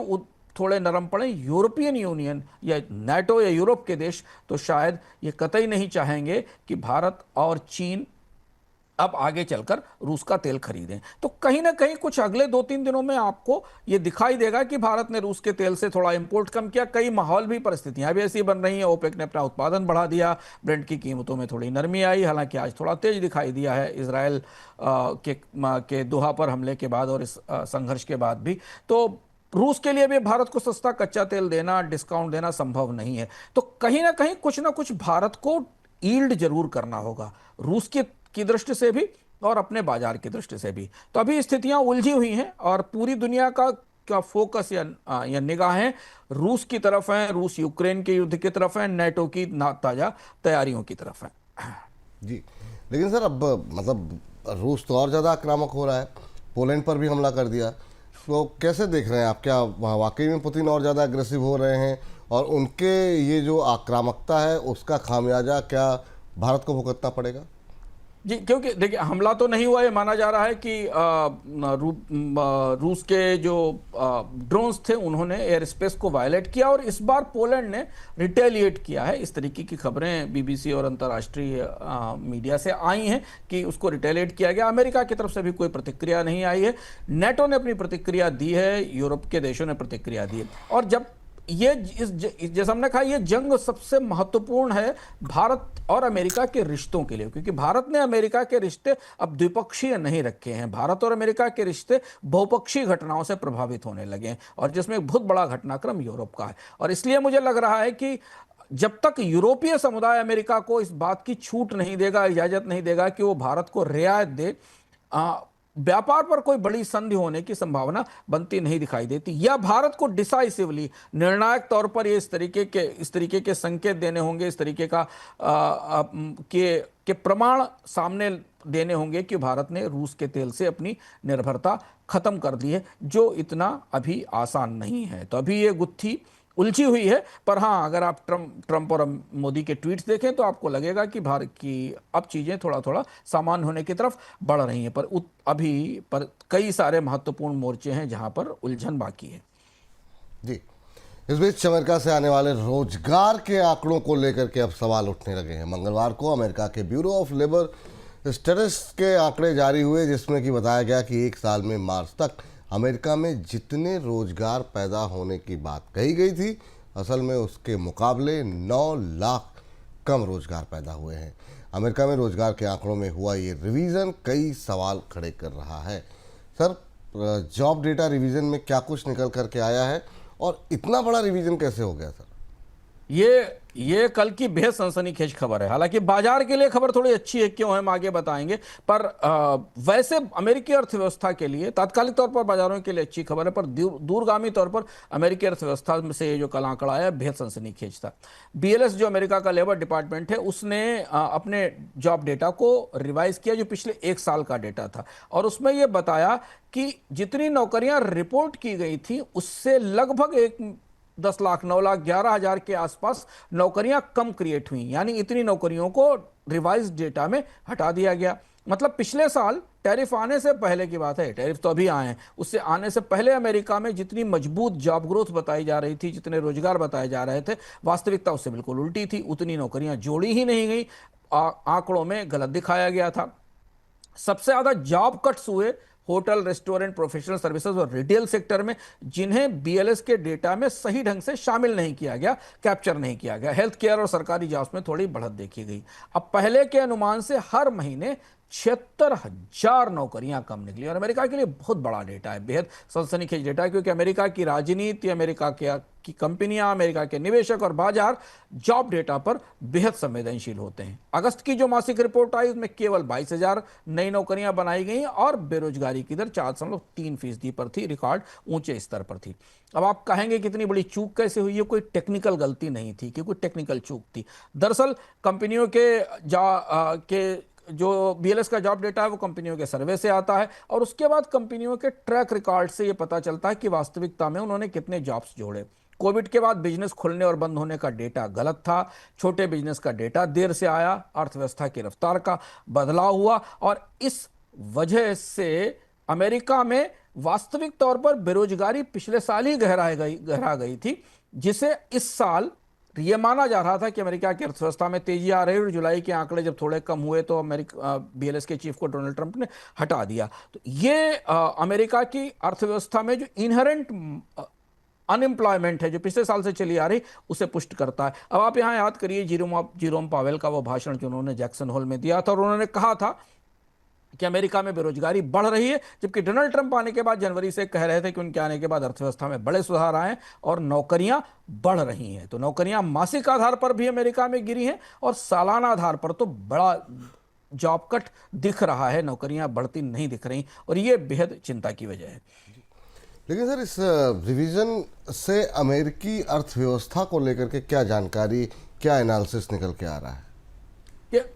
थोड़े नरम पड़े, यूरोपियन यूनियन या नाटो या यूरोप के देश तो शायद ये कतई नहीं चाहेंगे कि भारत और चीन अब आगे चलकर रूस का तेल खरीदें। तो कहीं ना कहीं कुछ अगले 2-3 दिनों में आपको ये दिखाई देगा कि भारत ने रूस के तेल से थोड़ा इंपोर्ट कम किया। कई माहौल भी, परिस्थितियां भी ऐसी बन रही हैं। ओपेक ने अपना उत्पादन बढ़ा दिया, ब्रेंट की कीमतों में थोड़ी नरमी आई, हालांकि आज थोड़ा तेज दिखाई दिया है इजराइल के दोहा पर हमले के बाद और इस संघर्ष के बाद भी। तो रूस के लिए भी भारत को सस्ता कच्चा तेल देना, डिस्काउंट देना संभव नहीं है। तो कहीं ना कुछ भारत को यील्ड जरूर करना होगा, रूस की दृष्टि से भी और अपने बाजार की दृष्टि से भी। तो अभी स्थितियां उलझी हुई हैं और पूरी दुनिया का फोकस या निगाहें रूस की तरफ है, रूस यूक्रेन के युद्ध की तरफ है, नाटो की ताजा तैयारियों की तरफ है। जी, लेकिन सर अब मतलब रूस तो और ज़्यादा आक्रामक हो रहा है, पोलैंड पर भी हमला कर दिया। तो कैसे देख रहे हैं आप, क्या वाकई में पुतिन और ज़्यादा अग्रेसिव हो रहे हैं, और उनके ये जो आक्रामकता है उसका खामियाजा क्या भारत को भुगतना पड़ेगा? जी, क्योंकि देखिए हमला तो नहीं हुआ, ये माना जा रहा है कि रूस के जो ड्रोन्स थे उन्होंने एयर स्पेस को वायलेट किया और इस बार पोलैंड ने रिटेलिएट किया है। इस तरीके की खबरें बीबीसी और अंतर्राष्ट्रीय मीडिया से आई हैं कि उसको रिटेलिएट किया गया। अमेरिका की तरफ से भी कोई प्रतिक्रिया नहीं आई है। नेटो ने अपनी प्रतिक्रिया दी है, यूरोप के देशों ने प्रतिक्रिया दी है। और जब ये जैसा हमने कहा, ये जंग सबसे महत्वपूर्ण है भारत और अमेरिका के रिश्तों के लिए, क्योंकि भारत ने अमेरिका के रिश्ते अब द्विपक्षीय नहीं रखे हैं। भारत और अमेरिका के रिश्ते बहुपक्षीय घटनाओं से प्रभावित होने लगे हैं, और जिसमें एक बहुत बड़ा घटनाक्रम यूरोप का है। और इसलिए मुझे लग रहा है कि जब तक यूरोपीय समुदाय अमेरिका को इस बात की छूट नहीं देगा, इजाजत नहीं देगा कि वो भारत को रियायत दे, व्यापार पर कोई बड़ी संधि होने की संभावना बनती नहीं दिखाई देती। या भारत को डिसाइसिवली, निर्णायक तौर पर ये इस तरीके के संकेत देने होंगे, इस तरीके का के प्रमाण सामने देने होंगे कि भारत ने रूस के तेल से अपनी निर्भरता खत्म कर दी है, जो इतना अभी आसान नहीं है। तो अभी ये गुत्थी उलझी हुई है। पर हाँ, अगर आप ट्रंप और मोदी के ट्वीट्स देखें तो आपको लगेगा कि भारत की अब चीज़ें थोड़ा थोड़ा सामान्य होने की तरफ बढ़ रही हैं। पर अभी कई सारे महत्वपूर्ण मोर्चे हैं जहां पर उलझन बाकी है। जी, इस बीच अमेरिका से आने वाले रोजगार के आंकड़ों को लेकर के अब सवाल उठने लगे हैं। मंगलवार को अमेरिका के ब्यूरो ऑफ लेबर स्टेटिस्टिक्स के आंकड़े जारी हुए, जिसमें कि बताया गया कि एक साल में मार्च तक अमेरिका में जितने रोजगार पैदा होने की बात कही गई थी, असल में उसके मुकाबले 9 लाख कम रोजगार पैदा हुए हैं। अमेरिका में रोजगार के आंकड़ों में हुआ ये रिवीजन कई सवाल खड़े कर रहा है। सर, जॉब डेटा रिवीजन में क्या कुछ निकल करके आया है और इतना बड़ा रिवीजन कैसे हो गया सर? ये कल की बेहद सनसनीखेज खबर है। हालांकि बाजार के लिए खबर थोड़ी अच्छी है, क्यों हम आगे बताएंगे। पर वैसे अमेरिकी अर्थव्यवस्था के लिए तात्कालिक तौर पर बाजारों के लिए अच्छी खबर है, पर दूरगामी तौर पर अमेरिकी अर्थव्यवस्था में से ये जो कल आंकड़ा आया बेहद सनसनीखेज था। BLS जो अमेरिका का लेबर डिपार्टमेंट है, उसने अपने जॉब डेटा को रिवाइज किया, जो पिछले 1 साल का डेटा था, और उसमें यह बताया कि जितनी नौकरियां रिपोर्ट की गई थी उससे लगभग 10 लाख 9 लाख 11 हजार के आसपास नौकरियां कम क्रिएट हुई। यानी इतनी नौकरियों को रिवाइज डेटा में हटा दिया गया। मतलब पिछले साल टैरिफ आने से पहले की बात है, टैरिफ तो अभी आए हैं, उससे आने से पहले अमेरिका में जितनी मजबूत जॉब ग्रोथ बताई जा रही थी, जितने रोजगार बताए जा रहे थे, वास्तविकता उससे बिल्कुल उल्टी थी। उतनी नौकरियां जोड़ी ही नहीं गई, आंकड़ों में गलत दिखाया गया था। सबसे ज्यादा जॉब कट्स हुए होटल, रेस्टोरेंट, प्रोफेशनल सर्विसेज और रिटेल सेक्टर में, जिन्हें BLS के डेटा में सही ढंग से शामिल नहीं किया गया, कैप्चर नहीं किया गया। हेल्थ केयर और सरकारी जॉब्स में थोड़ी बढ़त देखी गई। अब पहले के अनुमान से हर महीने 76,000 नौकरियां कम निकली, और अमेरिका के लिए बहुत बड़ा डेटा है, बेहद सनसनीखेज डेटा है, क्योंकि अमेरिका की राजनीति, अमेरिका की कंपनियां, अमेरिका के निवेशक और बाजार जॉब डेटा पर बेहद संवेदनशील होते हैं। अगस्त की जो मासिक रिपोर्ट आई उसमें केवल 22,000 नई नौकरियां बनाई गई और बेरोजगारी की दर 4.3% पर थी, रिकॉर्ड ऊंचे स्तर पर थी। अब आप कहेंगे कि इतनी बड़ी चूक कैसे हुई है? कोई टेक्निकल गलती नहीं थी, कि कोई टेक्निकल चूक थी। दरअसल कंपनियों के जो BLS का जॉब डेटा है वो कंपनियों के सर्वे से आता है, और उसके बाद कंपनियों के ट्रैक रिकॉर्ड से ये पता चलता है कि वास्तविकता में उन्होंने कितने जॉब्स जोड़े। कोविड के बाद बिजनेस खुलने और बंद होने का डेटा गलत था, छोटे बिजनेस का डेटा देर से आया, अर्थव्यवस्था की रफ्तार का बदलाव हुआ, और इस वजह से अमेरिका में वास्तविक तौर पर बेरोजगारी पिछले साल ही गहरा गई थी, जिसे इस साल यह माना जा रहा था कि अमेरिका की अर्थव्यवस्था में तेजी आ रही है। और जुलाई के आंकड़े जब थोड़े कम हुए तो BLS के चीफ को डोनाल्ड ट्रंप ने हटा दिया। तो ये अमेरिका की अर्थव्यवस्था में जो इनहेरेंट अनएम्प्लॉयमेंट है, जो पिछले साल से चली आ रही, उसे पुष्ट करता है। अब आप यहां याद करिए जीरोम पावेल का वो भाषण जो उन्होंने जैक्सन होल में दिया था, और उन्होंने कहा था कि अमेरिका में बेरोजगारी बढ़ रही है, जबकि डोनाल्ड ट्रंप आने के बाद जनवरी से कह रहे थे कि उनके आने के बाद अर्थव्यवस्था में बड़े सुधार आए और नौकरियां बढ़ रही हैं। तो नौकरियां मासिक आधार पर भी अमेरिका में गिरी हैं, और सालाना आधार पर तो बड़ा जॉब कट दिख रहा है, नौकरियां बढ़ती नहीं दिख रही, और यह बेहद चिंता की वजह है। लेकिन सर, इस रिवीजन से अमेरिकी अर्थव्यवस्था को लेकर के क्या जानकारी, क्या एनालिसिस निकल के आ रहा है?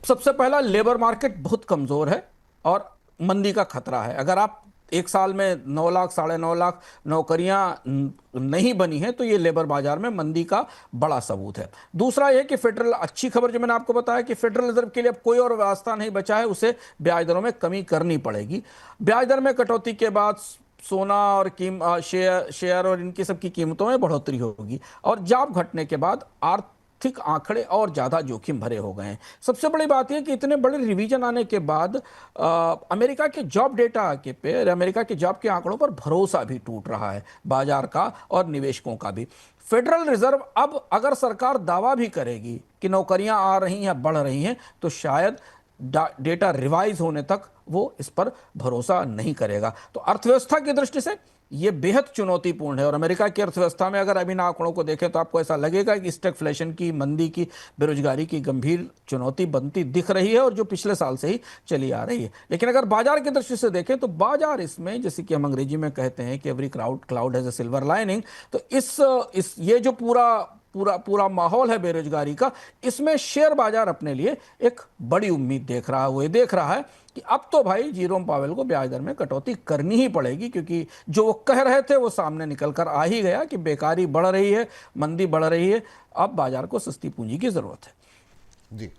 सबसे पहला, लेबर मार्केट बहुत कमजोर है और मंदी का खतरा है। अगर आप एक साल में 9 लाख 9.5 लाख नौकरियां नहीं बनी हैं, तो ये लेबर बाजार में मंदी का बड़ा सबूत है। दूसरा ये कि फेडरल, अच्छी खबर जो मैंने आपको बताया कि फेडरल रिजर्व के लिए अब कोई और व्यवस्था नहीं बचा है, उसे ब्याज दरों में कमी करनी पड़ेगी। ब्याज दर में कटौती के बाद सोना और शेयर और इनकी सबकी कीमतों में बढ़ोतरी होगी, और जॉब घटने के बाद आर्थिक आंकड़े और ज्यादा जोखिम भरे हो गए हैं। सबसे बड़ी बात यह कि इतने बड़े रिवीजन आने के बाद अमेरिका के जॉब डेटा के पे, अमेरिका के जॉब के आंकड़ों पर भरोसा भी टूट रहा है, बाजार का और निवेशकों का भी। फेडरल रिजर्व अब अगर सरकार दावा भी करेगी कि नौकरियां आ रही हैं, बढ़ रही हैं, तो शायद डेटा रिवाइज होने तक वो इस पर भरोसा नहीं करेगा। तो अर्थव्यवस्था की दृष्टि से ये बेहद चुनौतीपूर्ण है। और अमेरिका की अर्थव्यवस्था में अगर अभी इन आंकड़ों को देखें तो आपको ऐसा लगेगा कि स्टैगफ्लेशन की, मंदी की, बेरोजगारी की गंभीर चुनौती बनती दिख रही है, और जो पिछले साल से ही चली आ रही है। लेकिन अगर बाजार की दृष्टि से देखें तो बाजार इसमें, जैसे कि हम अंग्रेजी में कहते हैं कि every cloud has a silver lining, तो इस ये जो पूरा माहौल है बेरोजगारी का, इसमें शेयर बाजार अपने लिए एक बड़ी उम्मीद देख रहा है। वो ये देख रहा है कि अब तो भाई जेरोम पावेल को ब्याज दर में कटौती करनी ही पड़ेगी, क्योंकि जो वो कह रहे थे वो सामने निकल कर आ ही गया कि बेकारी बढ़ रही है, मंदी बढ़ रही है, अब बाजार को सस्ती पूंजी की जरूरत है। जी,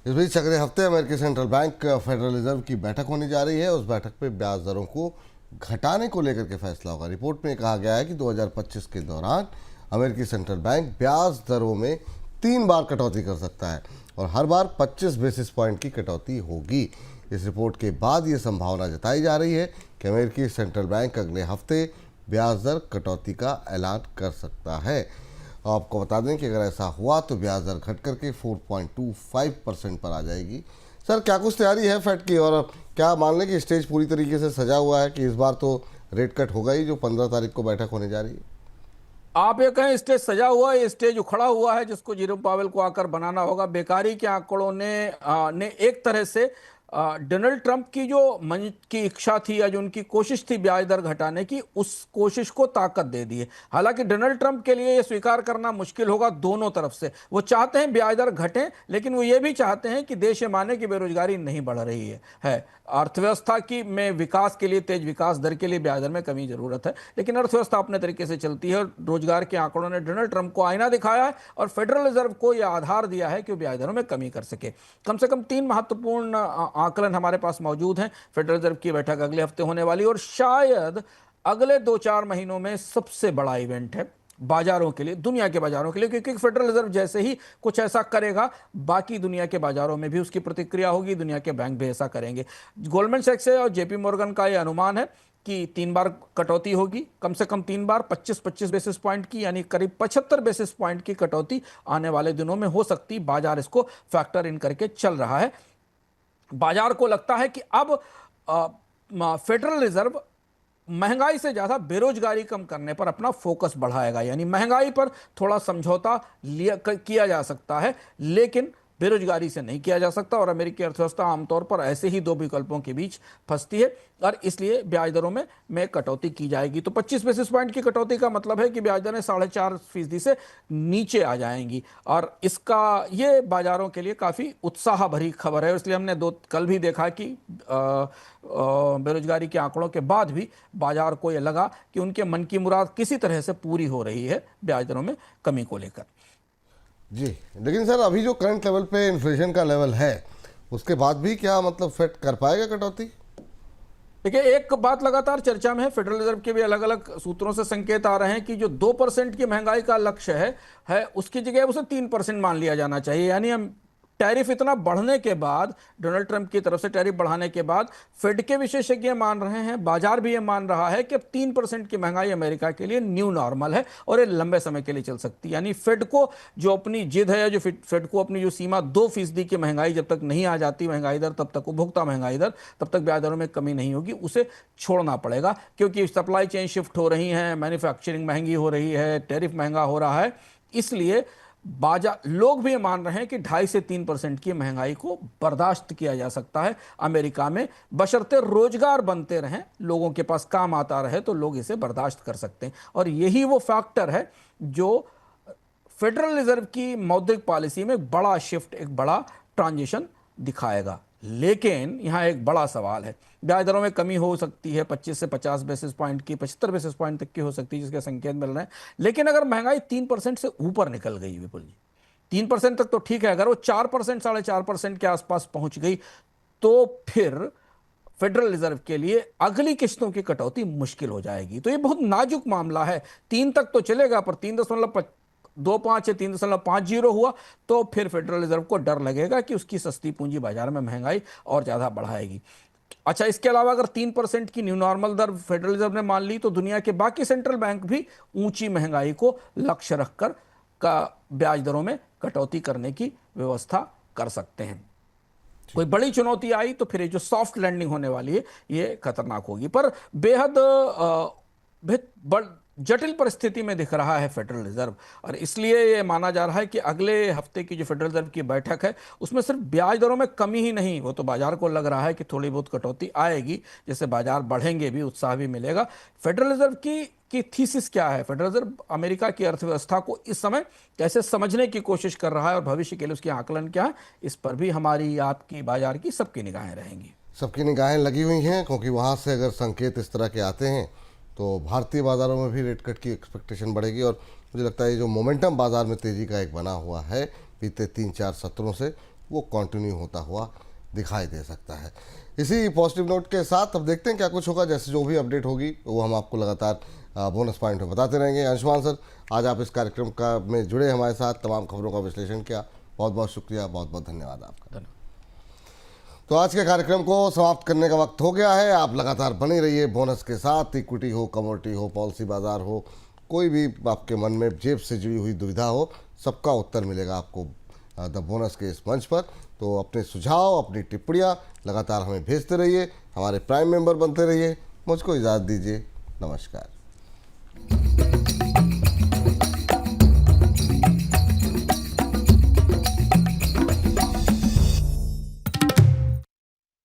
इस बीच अगले हफ्ते अमेरिकी सेंट्रल बैंक फेडरल रिजर्व की बैठक होने जा रही है। उस बैठक पे ब्याज दरों को घटाने को लेकर के फैसला होगा। रिपोर्ट में कहा गया है कि 2025 के दौरान अमेरिकी सेंट्रल बैंक ब्याज दरों में 3 बार कटौती कर सकता है, और हर बार 25 बेसिस पॉइंट की कटौती होगी। इस रिपोर्ट के बाद ये संभावना जताई जा रही है कि अमेरिकी सेंट्रल बैंक अगले हफ्ते ब्याज दर कटौती का ऐलान कर सकता है। आपको बता दें कि अगर ऐसा हुआ तो ब्याज दर घट करके 4.25% पर आ जाएगी। सर, क्या कुछ तैयारी है फेड की, और क्या मान लें कि स्टेज पूरी तरीके से सजा हुआ है कि इस बार तो रेट कट होगा ही, जो 15 तारीख को बैठक होने जा रही है? आप ये कहें स्टेज सजा हुआ है, स्टेज उखड़ा हुआ है, जिसको जेरोम पावेल को आकर बनाना होगा। बेकारी के आंकड़ों ने एक तरह से डोनाल्ड ट्रंप की जो मन की इच्छा थी, या जो उनकी कोशिश थी ब्याज दर घटाने की, उस कोशिश को ताकत दे दी है। हालांकि डोनाल्ड ट्रंप के लिए यह स्वीकार करना मुश्किल होगा दोनों तरफ से। वो चाहते हैं ब्याज दर घटे, लेकिन वो ये भी चाहते हैं कि देश ये माने कि बेरोजगारी नहीं बढ़ रही है। अर्थव्यवस्था की में विकास के लिए, तेज विकास दर के लिए ब्याज दर में कमी जरूरत है, लेकिन अर्थव्यवस्था अपने तरीके से चलती है। रोजगार के आंकड़ों ने डोनाल्ड ट्रंप को आईना दिखाया है, और फेडरल रिजर्व को यह आधार दिया है कि वो ब्याज दरों में कमी कर सके। कम से कम 3 महत्वपूर्ण आकलन हमारे पास मौजूद हैं। फेडरल रिजर्व की बैठक अगले हफ्ते होने वाली, और शायद अगले 2-4 महीनों में सबसे बड़ा इवेंट है बाजारों के लिए, दुनिया के बाजारों के लिए, क्योंकि फेडरल रिजर्व जैसे ही कुछ ऐसा करेगा, बाकी दुनिया के बाजारों में भी उसकी प्रतिक्रिया होगी, दुनिया के बैंक भी ऐसा करेंगे। गोल्डमैन सैक्स और जेपी मॉर्गन का यह अनुमान है कि 3 बार कटौती होगी, कम से कम 3 बार 25-25 बेसिस पॉइंट की, यानी करीब 75 बेसिस पॉइंट की कटौती आने वाले दिनों में हो सकती। बाजार इसको फैक्टर इन करके चल रहा है। बाजार को लगता है कि अब फेडरल रिजर्व महंगाई से ज्यादा बेरोजगारी कम करने पर अपना फोकस बढ़ाएगा, यानी महंगाई पर थोड़ा समझौता किया जा सकता है, लेकिन बेरोजगारी से नहीं किया जा सकता। और अमेरिकी अर्थव्यवस्था आमतौर पर ऐसे ही 2 विकल्पों के बीच फंसती है, और इसलिए ब्याज दरों में कटौती की जाएगी। तो 25 बेसिस पॉइंट की कटौती का मतलब है कि ब्याज दरें 4.5% से नीचे आ जाएंगी, और ये बाजारों के लिए काफ़ी उत्साह भरी खबर है। इसलिए हमने कल भी देखा कि बेरोजगारी के आंकड़ों के बाद भी बाजार को यह लगा कि उनके मन की मुराद किसी तरह से पूरी हो रही है ब्याज दरों में कमी को लेकर। जी, लेकिन सर अभी जो करंट लेवल पे इन्फ्लेशन का लेवल है, उसके बाद भी क्या मतलब फेड कर पाएगा कटौती? देखिए, एक बात लगातार चर्चा में है, फेडरल रिजर्व के भी अलग अलग सूत्रों से संकेत आ रहे हैं कि जो 2% की महंगाई का लक्ष्य है उसकी जगह उसे 3% मान लिया जाना चाहिए। यानी हम टैरिफ इतना बढ़ने के बाद, डोनाल्ड ट्रंप की तरफ से टैरिफ बढ़ाने के बाद, फेड के विशेषज्ञ मान रहे हैं, बाजार भी ये मान रहा है कि अब 3% की महंगाई अमेरिका के लिए न्यू नॉर्मल है, और ये लंबे समय के लिए चल सकती है। यानी फेड को जो अपनी जिद है, जो फेड को अपनी जो सीमा 2% की महंगाई जब तक नहीं आ जाती महंगाई दर, तब तक उपभोक्ता महंगाई दर, तब तक ब्याज दरों में कमी नहीं होगी, उसे छोड़ना पड़ेगा। क्योंकि सप्लाई चेन शिफ्ट हो रही है, मैन्युफैक्चरिंग महंगी हो रही है, टैरिफ महंगा हो रहा है, इसलिए बाजार लोग भी मान रहे हैं कि 2.5 से 3% की महंगाई को बर्दाश्त किया जा सकता है अमेरिका में, बशर्ते रोजगार बनते रहें, लोगों के पास काम आता रहे, तो लोग इसे बर्दाश्त कर सकते हैं। और यही वो फैक्टर है जो फेडरल रिजर्व की मौद्रिक पॉलिसी में बड़ा शिफ्ट, एक बड़ा ट्रांजिशन दिखाएगा। लेकिन यहाँ एक बड़ा सवाल है, ब्याज दरों में कमी हो सकती है 25 से 50 बेसिस पॉइंट की, 75 बेसिस पॉइंट तक की हो सकती है, जिसके संकेत मिल रहे हैं। लेकिन अगर महंगाई 3% से ऊपर निकल गई विपुल जी, 3% तक तो ठीक है, अगर वो 4%, 4.5% के आसपास पहुंच गई तो फिर फेडरल रिजर्व के लिए अगली किस्तों की कटौती मुश्किल हो जाएगी। तो ये बहुत नाजुक मामला है। 3 तक तो चलेगा, पर 3.25 या 3.50 हुआ तो फिर फेडरल रिजर्व को डर लगेगा कि उसकी सस्ती पूंजी बाजार में महंगाई और ज्यादा बढ़ाएगी। अच्छा, इसके अलावा अगर 3% की न्यू नॉर्मल दर फेडरल रिजर्व ने मान ली तो दुनिया के बाकी सेंट्रल बैंक भी ऊंची महंगाई को लक्ष्य रखकर का ब्याज दरों में कटौती करने की व्यवस्था कर सकते हैं। कोई बड़ी चुनौती आई तो फिर ये जो सॉफ्ट लैंडिंग होने वाली है ये खतरनाक होगी। पर बेहद जटिल परिस्थिति में दिख रहा है फेडरल रिजर्व, और इसलिए ये माना जा रहा है कि अगले हफ्ते की जो फेडरल रिजर्व की बैठक है उसमें सिर्फ ब्याज दरों में कमी ही नहीं, वो तो बाजार को लग रहा है कि थोड़ी बहुत कटौती आएगी, जिससे बाजार बढ़ेंगे भी, उत्साह भी मिलेगा। फेडरल रिजर्व की थीसिस क्या है? फेडरल रिजर्व अमेरिका की अर्थव्यवस्था को इस समय कैसे समझने की कोशिश कर रहा है और भविष्य के लिए उसके आकलन क्या है, इस पर भी हमारी, आपकी, बाजार की सबकी निगाहें रहेंगी। सबकी निगाहें लगी हुई हैं, क्योंकि वहाँ से अगर संकेत इस तरह के आते हैं तो भारतीय बाज़ारों में भी रेट कट की एक्सपेक्टेशन बढ़ेगी। और मुझे लगता है ये जो मोमेंटम बाज़ार में तेज़ी का एक बना हुआ है बीते 3-4 सत्रों से, वो कंटिन्यू होता हुआ दिखाई दे सकता है। इसी पॉजिटिव नोट के साथ अब देखते हैं क्या कुछ होगा। जैसे जो भी अपडेट होगी वो हम आपको लगातार बोनस पॉइंट में बताते रहेंगे। अंशुमान सर, आज आप इस कार्यक्रम का में जुड़े हमारे साथ, तमाम खबरों का विश्लेषण किया, बहुत बहुत शुक्रिया, बहुत बहुत धन्यवाद आपका। धन्यवाद। तो आज के कार्यक्रम को समाप्त करने का वक्त हो गया है। आप लगातार बने रहिए बोनस के साथ। इक्विटी हो, कमोडिटी हो, पॉलिसी बाजार हो, कोई भी आपके मन में जेब से जुड़ी हुई दुविधा हो, सबका उत्तर मिलेगा आपको द बोनस के इस मंच पर। तो अपने सुझाव, अपनी टिप्पणियाँ लगातार हमें भेजते रहिए, हमारे प्राइम मेंबर बनते रहिए। मुझको इजाज़त दीजिए, नमस्कार।